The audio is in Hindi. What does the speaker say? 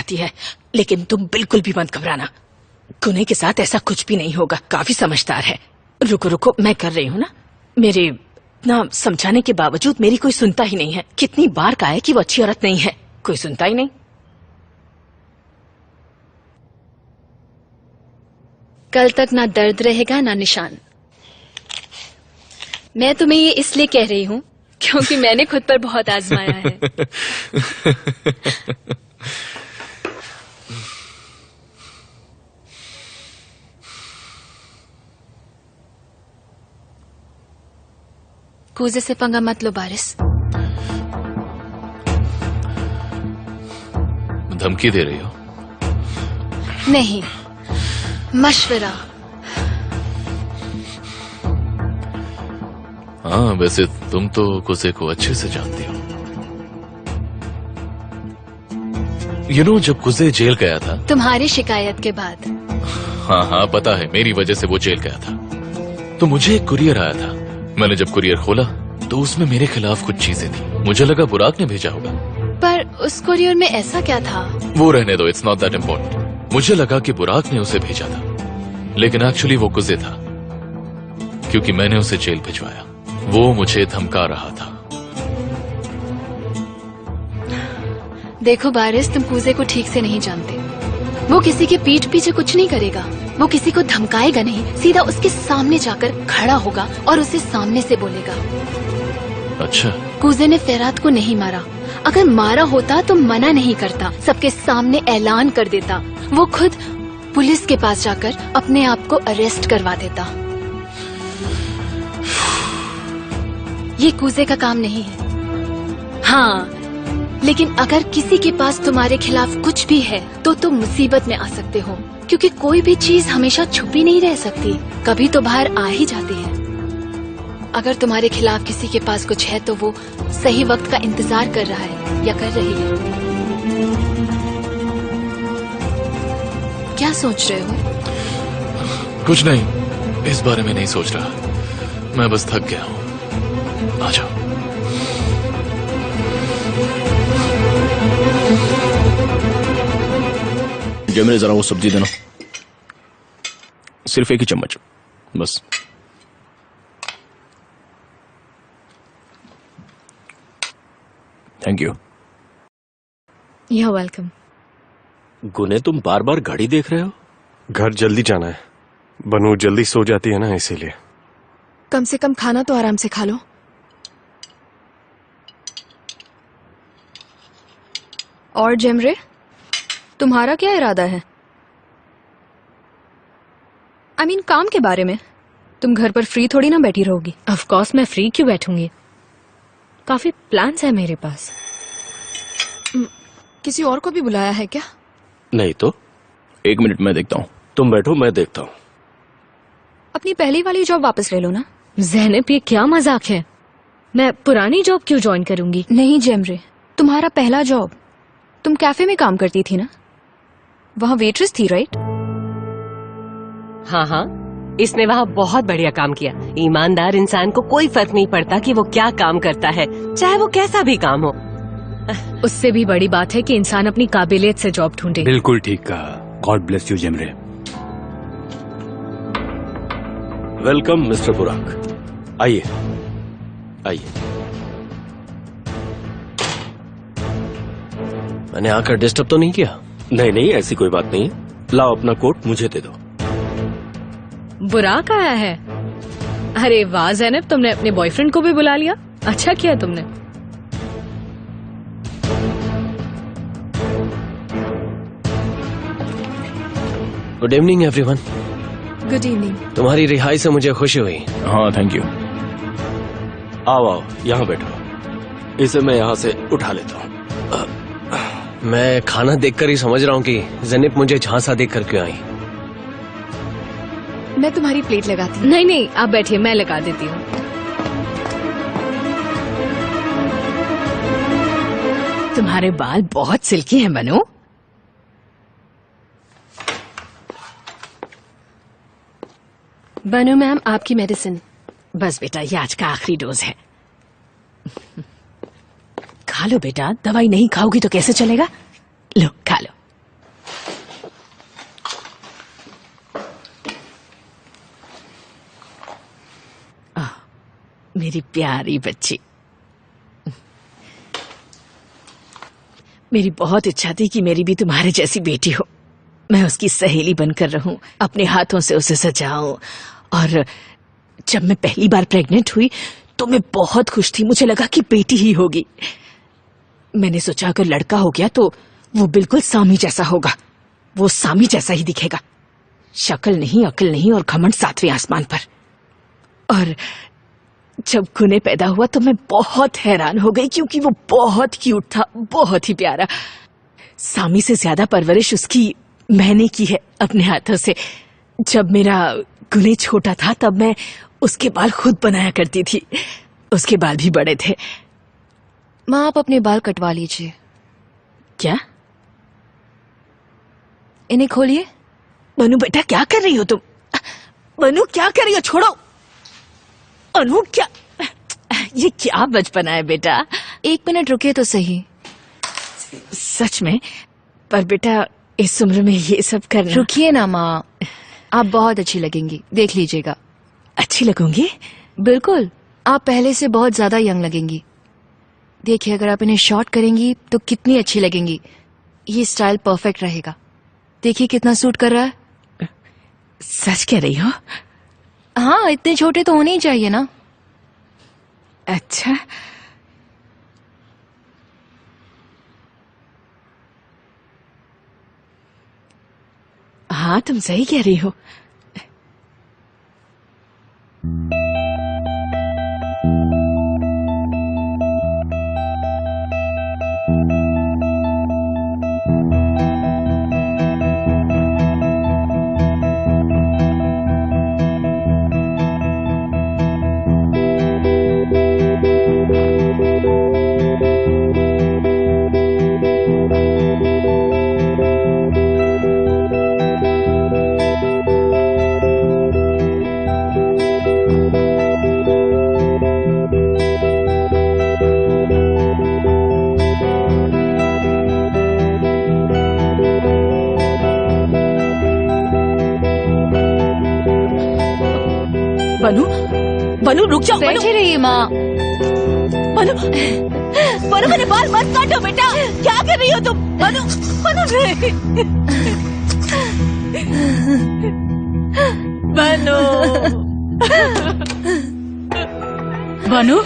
चाहती है, लेकिन तुम बिल्कुल भी मत घबराना। गुने के साथ ऐसा कुछ भी नहीं होगा, काफी समझदार है। रुको रुको, मैं कर रही हूँ ना। मेरे इतना समझाने के बावजूद मेरी कोई सुनता ही नहीं है। कितनी बार कहा है कि वो अच्छी औरत नहीं है, कोई सुनता ही नहीं। कल तक ना दर्द रहेगा ना निशान। मैं तुम्हें ये इसलिए कह रही हूँ क्योंकि मैंने खुद पर बहुत आजमाया है। कूजे से पंगा मत लो बारिश। धमकी दे रही हो? नहीं, मशवरा। हाँ, वैसे तुम तो कुसे को अच्छे से जानती हो। जब कुसे जेल गया था, तुम्हारी शिकायत के बाद। हाँ हाँ पता है, मेरी वजह से वो जेल गया था। तो मुझे एक कुरियर आया था। मैंने जब कुरियर खोला तो उसमें मेरे खिलाफ कुछ चीजें थी। मुझे लगा बुराक ने भेजा होगा। पर उस कुरियर में ऐसा क्या था? वो रहने दो, इट्स नॉट दैट इम्पोर्टेंट। मुझे लगा कि बुराक ने उसे भेजा था, लेकिन एक्चुअली वो कुजे था, क्योंकि मैंने उसे जेल भिजवाया। वो मुझे धमका रहा था। देखो बारिश, तुम कूजे को ठीक से नहीं जानते। वो किसी के पीठ पीछे कुछ नहीं करेगा। वो किसी को धमकाएगा नहीं, सीधा उसके सामने जाकर खड़ा होगा और उसे सामने से बोलेगा। अच्छा, कूजे ने फेरात को नहीं मारा। अगर मारा होता तो मना नहीं करता, सबके सामने ऐलान कर देता। वो खुद पुलिस के पास जाकर अपने आप को अरेस्ट करवा देता। ये कूजे का काम नहीं है। हाँ, लेकिन अगर किसी के पास तुम्हारे खिलाफ कुछ भी है तो तुम मुसीबत में आ सकते हो, क्योंकि कोई भी चीज हमेशा छुपी नहीं रह सकती, कभी तो बाहर आ ही जाती है। अगर तुम्हारे खिलाफ किसी के पास कुछ है तो वो सही वक्त का इंतजार कर रहा है या कर रही है। क्या सोच रहे हो? कुछ नहीं, इस बारे में नहीं सोच रहा। मैं बस थक गया हूँ। आ जाओ। जमरे, जरा वो सब्जी देना, सिर्फ एक ही चम्मच बस। Thank you. You're welcome। गुने, तुम बार बार घड़ी देख रहे हो? घर जल्दी जाना है। बनू जल्दी सो जाती है ना, इसीलिए। कम से कम खाना तो आराम से खा लो। और जेमरे, तुम्हारा क्या इरादा है? I mean, काम के बारे में। तुम घर पर फ्री थोड़ी ना बैठी रहोगी। ऑफ कोर्स मैं फ्री क्यों बैठूंगी, काफी प्लान्स है मेरे पास। किसी और को भी बुलाया है क्या? नहीं तो। एक मिनट मैं देखता हूँ। तुम बैठो, मैं देखता हूँ। अपनी पहली वाली जॉब वापस ले लो ना। ज़ैनब, ये क्या मजाक है? मैं पुरानी जॉब क्यों ज्वाइन करूंगी? नहीं जेमरे, तुम्हारा पहला जॉब, तुम कैफे में काम करती थी ना, वहाँ वेट्रेस थी, राइट? हाँ हाँ, इसने वहाँ बहुत बढ़िया काम किया। ईमानदार इंसान को कोई फर्क नहीं पड़ता कि वो क्या काम करता है, चाहे वो कैसा भी काम हो। उससे भी बड़ी बात है कि इंसान अपनी काबिलियत से जॉब ढूंढे। बिल्कुल ठीक कहा। God bless you Cemre. Welcome mister Burak, आइए आइए। मैंने आकर डिस्टर्ब तो नहीं किया? नहीं नहीं, ऐसी कोई बात नहीं है। लाओ अपना कोट मुझे दे दो। बुराक आया है? अरे वाह ज़ैनब, तुमने अपने बॉयफ्रेंड को भी बुला लिया, अच्छा किया तुमने। Good evening everyone. Good evening. तुम्हारी रिहाई से मुझे खुशी हुई। हाँ थैंक यू। आओ आओ, यहाँ बैठो। इसे मैं यहाँ से उठा लेता हूँ। मैं खाना देखकर ही समझ रहा हूँ कि ज़ैनब मुझे झांसा देखकर क्यों आई। मैं तुम्हारी प्लेट लगाती हूँ। नहीं नहीं, आप बैठिए, मैं लगा देती हूँ। तुम्हारे बाल बहुत सिल्की हैं बनू। बनू मैम, आपकी मेडिसिन। बस बेटा, ये आज का आखिरी डोज है। खा लो बेटा, दवाई नहीं खाओगी तो कैसे चलेगा? लो खा लो। मेरी प्यारी बच्ची। मेरी बहुत इच्छा थी कि मेरी भी तुम्हारे जैसी बेटी हो। मैं उसकी सहेली बनकर रहूं, अपने हाथों से उसे सजाऊं। और जब मैं पहली बार प्रेग्नेंट हुई तो मैं बहुत खुश थी। मुझे लगा कि बेटी ही होगी। मैंने सोचा अगर लड़का हो गया तो वो बिल्कुल सामी जैसा होगा। वो सामी जैसा ही दिखेगा। शक्ल नहीं, अकल नहीं और घमंड 7वें आसमान पर। और जब गुने पैदा हुआ तो मैं बहुत हैरान हो गई क्योंकि वो बहुत क्यूट था, बहुत ही प्यारा। सामी से ज्यादा परवरिश उसकी मैंने की है अपने हाथों से। जब मेरा गुने छोटा था तब मैं उसके बाल खुद बनाया करती थी। उसके बाल भी बड़े थे। माँ, आप अपने बाल कटवा लीजिए। क्या? इन्हें खोलिए। बनू बेटा, क्या कर रही हो तुम? बनू, क्या कर रही हो? छोड़ो। अनु, क्या ये क्या बचपना है बेटा? 1 मिनट रुकिए तो सही। सच में? पर बेटा इस उम्र में ये सब करना। रुकिए ना माँ, आप बहुत अच्छी लगेंगी, देख लीजिएगा। अच्छी लगूंगी? बिल्कुल, आप पहले से बहुत ज्यादा यंग लगेंगी। देखिए, अगर आप इन्हें शॉर्ट करेंगी तो कितनी अच्छी लगेंगी। ये स्टाइल परफेक्ट रहेगा। देखिए कितना सूट कर रहा है। सच कह रही हो? हाँ, इतने छोटे तो होने ही चाहिए ना। अच्छा, हाँ तुम सही कह रही हो। बनू, बनू रुक जाओ। बनू, बैठे रहिए माँ। बनू, बनू मेरे बाल मत काटो बेटा। क्या कर रही हो तुम? बनू, बनू रे। बनू, बनू